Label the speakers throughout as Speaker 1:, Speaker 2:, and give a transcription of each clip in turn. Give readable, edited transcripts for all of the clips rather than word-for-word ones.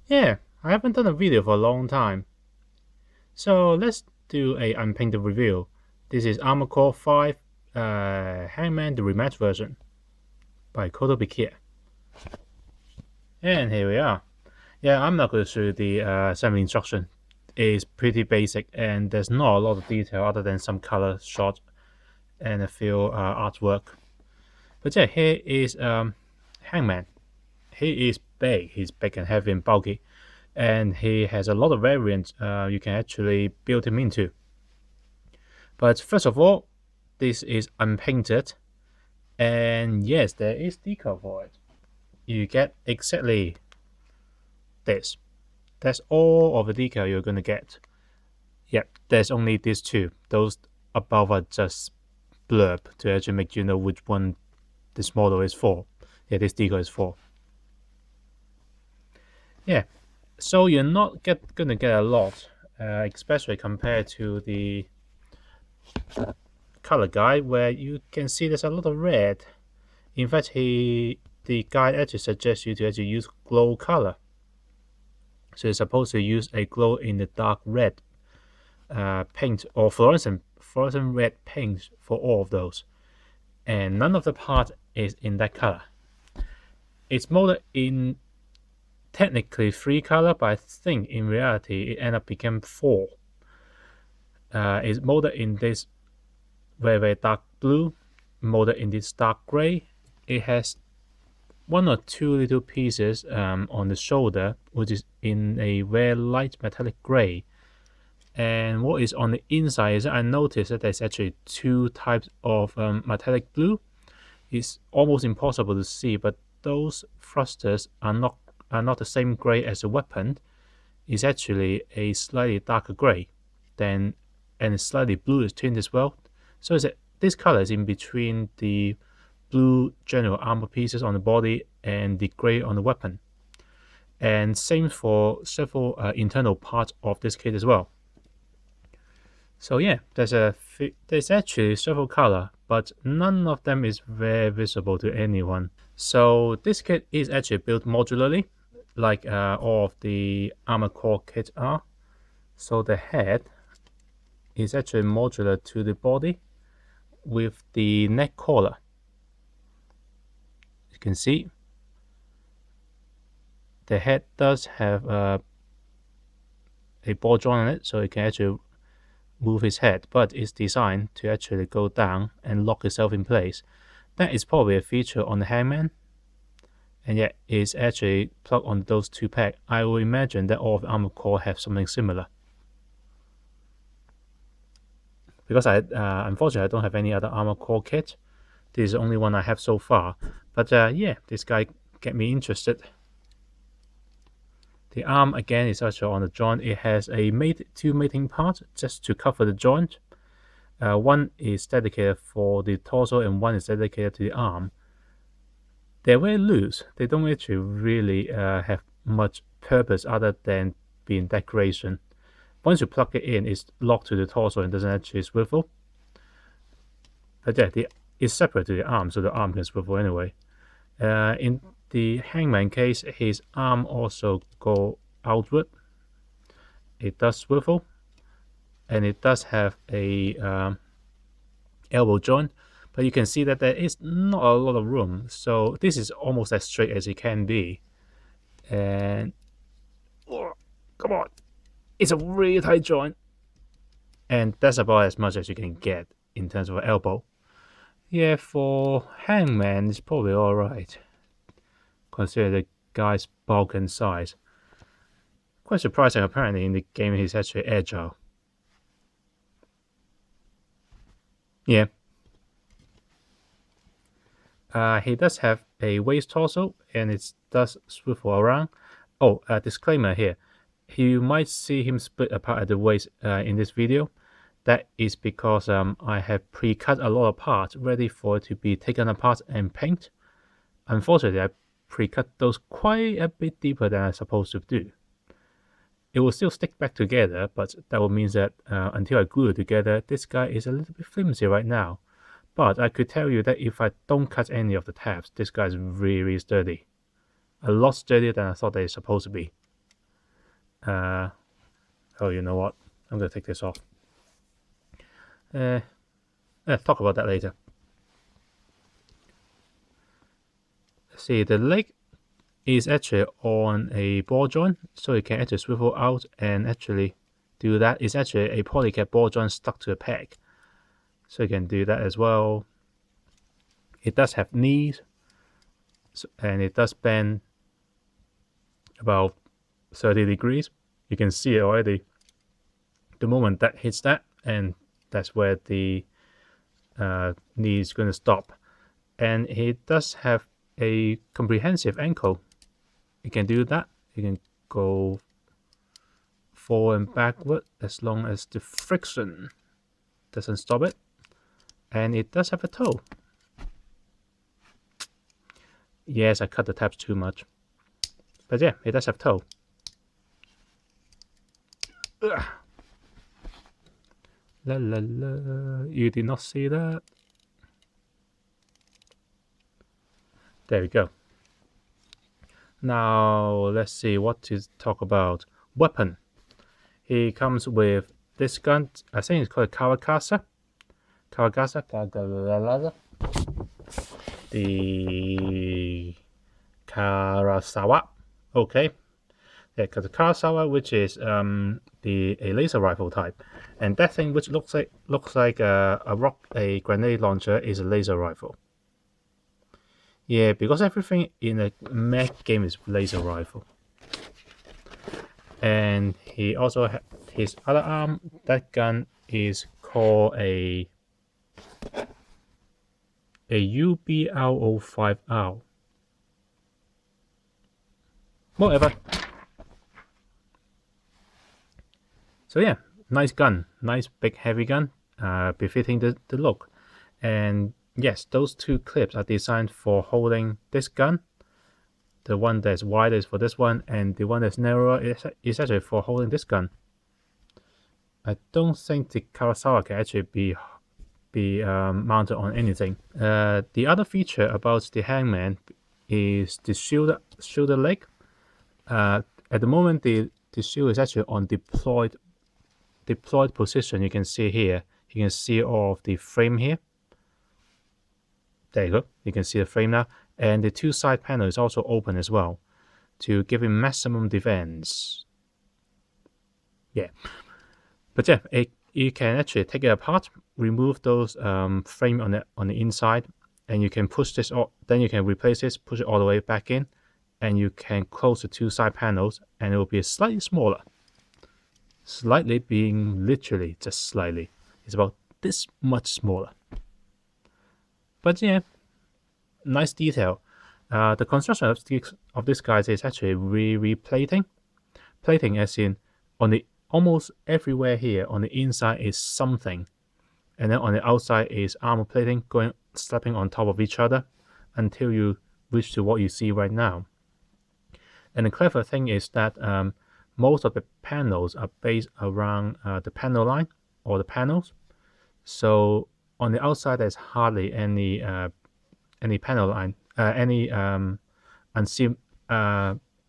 Speaker 1: Yeah, I haven't done a video for a long time. So let's do a Unpainted review. This is Armored Core 5 Hangman the Rematch version by Kotobukiya. And here we are. Yeah, I'm not going to show you the assembly instruction. It's pretty basic and there's not a lot of detail other than some color shot and a few artwork. But yeah, here is Hangman. He is big. He's big and heavy and bulky. And he has a lot of variants you can actually build him into. But first of all, this is unpainted, and yes, there is decal for it. You get exactly this. That's all of the decal you're going to get. Yep, there's only these two. Those above are just blurb to actually make you know which one this model is for. Yeah, this decal is for. Yeah, so you're not gonna get a lot, especially compared to the color guide, where you can see there's a lot of red. In fact, the guide actually suggests you to actually use glow color. So you're supposed to use a glow in the dark red paint or fluorescent red paint for all of those. And none of the part is in that color. It's molded in technically 3 color, but I think in reality it ended up becoming 4. It's molded in this very dark blue, molded in this dark gray. It has 1 or 2 little pieces on the shoulder, which is in a very light metallic gray. And what is on the inside is I noticed that there's actually 2 types of metallic blue. It's almost impossible to see, but those thrusters are not the same gray as the weapon. It's actually a slightly darker gray, and a slightly bluish tint as well. So this color is in between the blue general armor pieces on the body and the gray on the weapon. And same for several internal parts of this kit as well. So yeah, there's actually several color, but none of them is very visible to anyone. So this kit is actually built modularly, like all of the Armored Core kits are. So the head is actually modular to the body with the neck collar. You can see the head does have a ball joint on it, so you can actually move his head, but it's designed to actually go down and lock itself in place. That is probably a feature on the Hangman, and yet it's actually plugged on those 2 packs. I will imagine that all of the Armored Core have something similar. Because unfortunately I don't have any other Armored Core kit. This is the only one I have so far. But yeah, this guy get me interested. The arm again is also on the joint. It has a 2 mating parts just to cover the joint. One is dedicated for the torso and one is dedicated to the arm. They're very loose. They don't actually really have much purpose other than being decoration. Once you plug it in, it's locked to the torso and doesn't actually swivel. But yeah, it's separate to the arm, so the arm can swivel anyway. In the Hangman case, his arm also go outward. It does swivel, and it does have a elbow joint, but you can see that there is not a lot of room. So this is almost as straight as it can be. And oh, come on, it's a really tight joint, and that's about as much as you can get in terms of elbow. Yeah, for Hangman, it's probably alright, consider the guy's bulk and size. Quite surprising, apparently, in the game he's actually agile. Yeah. He does have a waist torso, and it does swivel around. Oh, disclaimer here. You might see him split apart at the waist in this video. That is because I have pre-cut a lot of parts ready for it to be taken apart and paint. Unfortunately, I pre-cut those quite a bit deeper than I'm supposed to do. It will still stick back together, but that will mean that until I glue it together, this guy is a little bit flimsy right now. But I could tell you that if I don't cut any of the tabs, this guy is really sturdy. A lot sturdier than I thought they were supposed to be. Oh, you know what? I'm gonna take this off. Talk about that later. See, the leg is actually on a ball joint, so you can actually swivel out and actually do that. It's actually a polycab ball joint stuck to a peg, so you can do that as well. It does have knees, and it does bend about 30 degrees. You can see it already the moment that hits that, and that's where the knee is going to stop. And it does have a comprehensive ankle. You can do that. You can go forward and backward as long as the friction doesn't stop it. And it does have a toe. Yes, I cut the tabs too much. But yeah, it does have toe. Ugh. La la la. You did not see that? There we go. Now, let's see what to talk about. Weapon. He comes with this gun. I think it's called a Kawakasa. The Karasawa. Okay. Yeah, because the Karasawa, which is a laser rifle type, and that thing which looks like a grenade launcher is a laser rifle. Yeah, because everything in a mech game is laser rifle. And he also his other arm. That gun is called a UBL05R. Whatever. So yeah, nice gun, nice big heavy gun, befitting the look. And yes, those two clips are designed for holding this gun. The one that's wider is for this one, and the one that's narrower is actually for holding this gun. I don't think the Karasawa can actually be mounted on anything. The other feature about the Hangman is the shoulder leg. At the moment, the shield is actually on deployed position. You can see here. You can see all of the frame here. There you go. You can see the frame now, and the two side panel is also open as well to give him maximum defense. Yeah, but yeah, you can actually take it apart, remove those frame on the inside, and you can push this. Then you can replace this, push it all the way back in, and you can close the two side panels, and it will be slightly smaller. Slightly being literally just slightly. It's about this much smaller. But yeah, nice detail. The construction of this guy is actually re-plating. Plating as in on the almost everywhere here on the inside is something, and then on the outside is armor plating slapping on top of each other until you reach to what you see right now. And the clever thing is that most of the panels are based around the panel line or the panels. So on the outside, there's hardly any panel line, any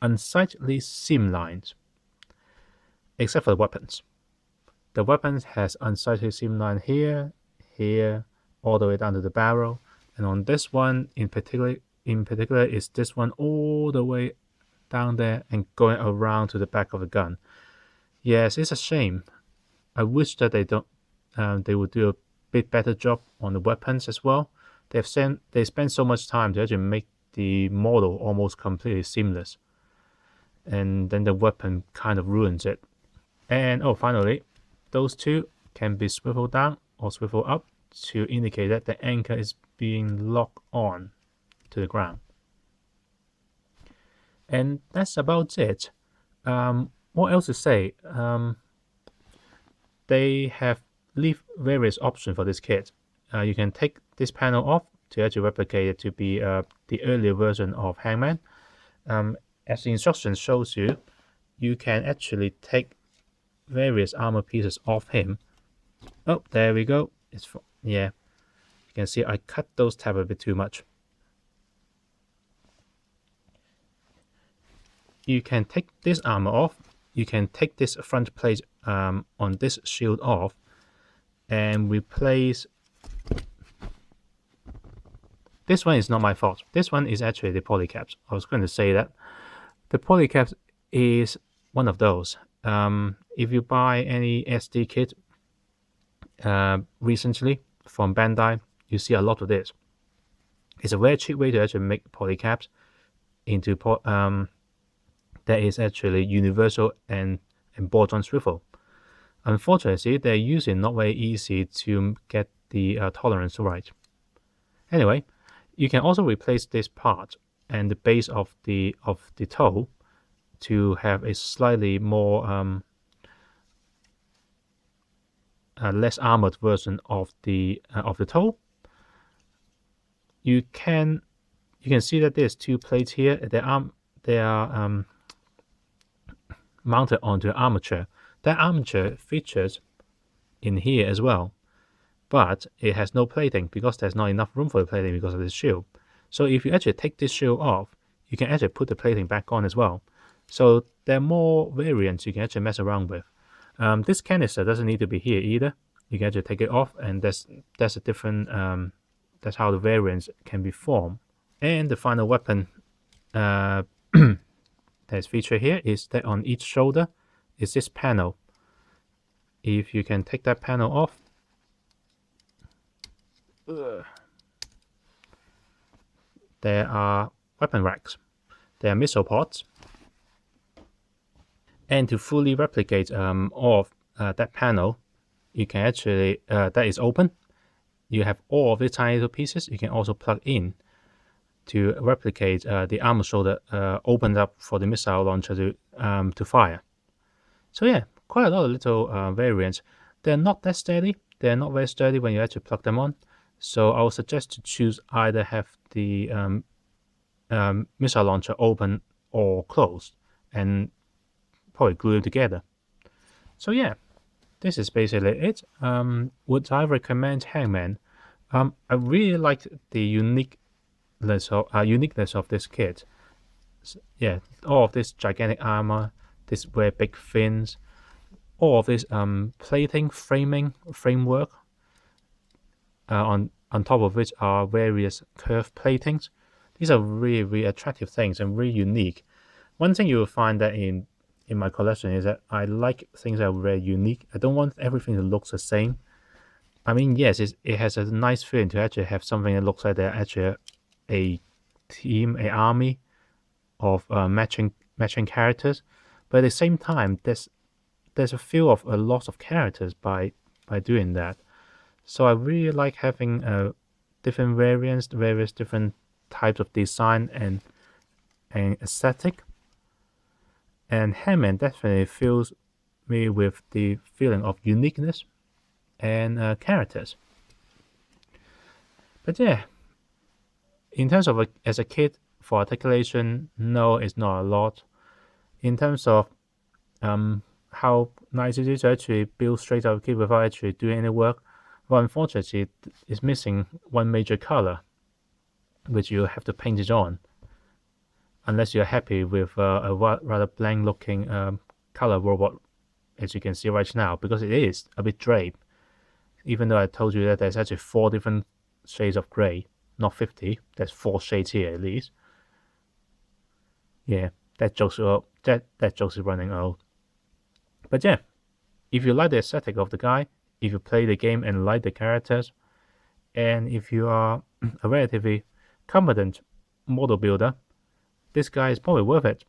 Speaker 1: unsightly seam lines, except for the weapons. The weapons has unsightly seam line here, here, all the way down to the barrel, and on this one in particular is this one all the way down there and going around to the back of the gun. Yes, it's a shame. I wish that they would do a bit better job on the weapons as well. They spend so much time to actually make the model almost completely seamless, and then the weapon kind of ruins it. And finally, those two can be swiveled down or swiveled up to indicate that the anchor is being locked on to the ground. And that's about it. What else to say? They have leave various options for this kit. You can take this panel off to actually replicate it to be the earlier version of Hangman. As the instructions shows you, you can actually take various armor pieces off him. Oh, there we go. Yeah, you can see I cut those tabs a bit too much. You can take this armor off. you can take this front plate on this shield off and replace. This one is not my fault. This one is actually the polycaps. I was going to say that the polycaps is one of those. If you buy any SD kit recently from Bandai, you see a lot of this. It's a very cheap way to actually make polycaps into that is actually universal and ball-joint swivel. Unfortunately, they're usually not very easy to get the tolerance right. Anyway, you can also replace this part and the base of the toe to have a slightly more less armored version of the toe. You can see that there's two plates here. They are mounted onto an armature. That armature features in here as well, but it has no plating because there's not enough room for the plating because of this shield. So if you actually take this shield off, you can actually put the plating back on as well. So there are more variants you can actually mess around with. This canister doesn't need to be here either. You can actually take it off, and that's a different. That's how the variants can be formed. And the final weapon that's featured here is that on each shoulder is this panel. If you can take that panel off, there are weapon racks. There are missile pods. And to fully replicate all of that panel, you can actually, that is open. You have all of the tiny little pieces. You can also plug in to replicate the armor shoulder opened up for the missile launcher to fire. So yeah, quite a lot of little variants. They're not that sturdy. They're not very sturdy when you actually plug them on. So I would suggest to choose either have the missile launcher open or closed, and probably glue it together. So yeah, this is basically it. Would I recommend Hangman? I really liked the uniqueness of this kit. Yeah, all of this gigantic armor, this very big fins, all of this plating, framework. On top of which are various curved platings. These are really, really attractive things and really unique. One thing you will find that in my collection is that I like things that are very unique. I don't want everything to look the same. I mean, yes, it has a nice feeling to actually have something that looks like they're actually a team, an army of matching characters, but at the same time, there's a feel of a loss of characters by doing that. So I really like having different variants, various different types of design and aesthetic. And Hangman definitely fills me with the feeling of uniqueness and characters. But yeah, in terms of as a kit for articulation, no, it's not a lot. In terms of how nice it is to actually build straight out kit without actually doing any work, well, unfortunately, it's missing one major color, which you have to paint it on, unless you're happy with a rather blank-looking color robot, as you can see right now, because it is a bit draped. Even though I told you that there's actually 4 different shades of gray, not 50. There's 4 shades here at least. Yeah, that joke's running old. But yeah, if you like the aesthetic of the guy, if you play the game and like the characters, and if you are a relatively competent model builder, this guy is probably worth it.